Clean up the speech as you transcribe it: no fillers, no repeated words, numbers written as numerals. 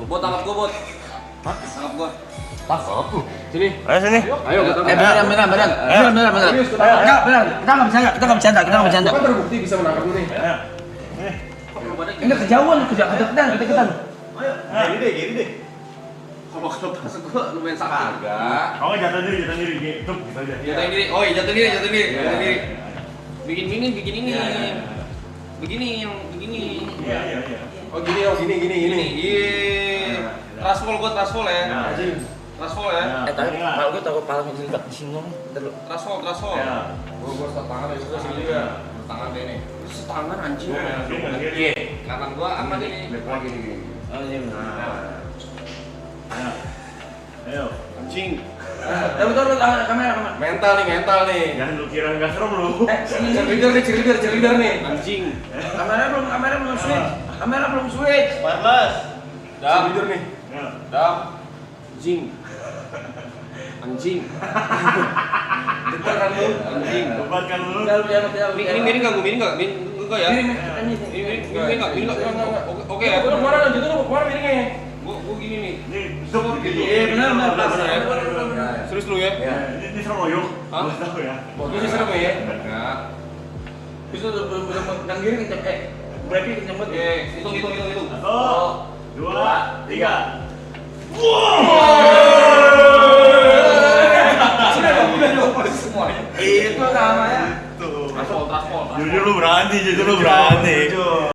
Bot, tangkap gua, Bot. Hah? Tangkap gua. Tangkap lu. Sini. Ayo sini. Ayo, kita Beneran. Kita nggak bercanda. kan terbukti bisa menangkap lu nih. Ini kejauhan, kedeketan. Gini deh. Kalau pas gua lumayan sakit. Kagak. Kamu jatuh diri gitu aja. Jatuhin diri. Oh, iya, jatuh diri. Bikin ini. Begini yang begini. Iya. Oh, gini. Iya. Trasfall ya. Trasfall ya. Tapi kalau gue tahu kepala gue di sini dong. Trasfall. Ya. Gua tangan dari sebelah sini juga. Tangan deh nih. Terus tangan anjing. Iya. Kanan gua aman ini. Lagi gini. Oh iya. Ayo. Anjing. Tapi kamera. Mental nih. Jangan lu kira enggak serem lu. Cheerleader nih. Anjing. Kamera belum switch. 14. Cheerleader nih. Ya. Dam. Anjing. Getar kan lu? Anjing. Obat kan lu. Ini miring enggak ya? Miring enggak? Oke ya. Gua kemana lanjut dulu, kemana miringnya? Gua gini nih. Ini stop gitu. Iya benar. Serius lu ya? Ini serem loh, yuk. Hah? Gua tahu ya. Ini serem ya? Enggak. Itu belum yang kiri kenceng berarti kenceng banget. Oke, hitung. 1, 2, 3. Itu namanya. Trasfall. Jujur lu berani.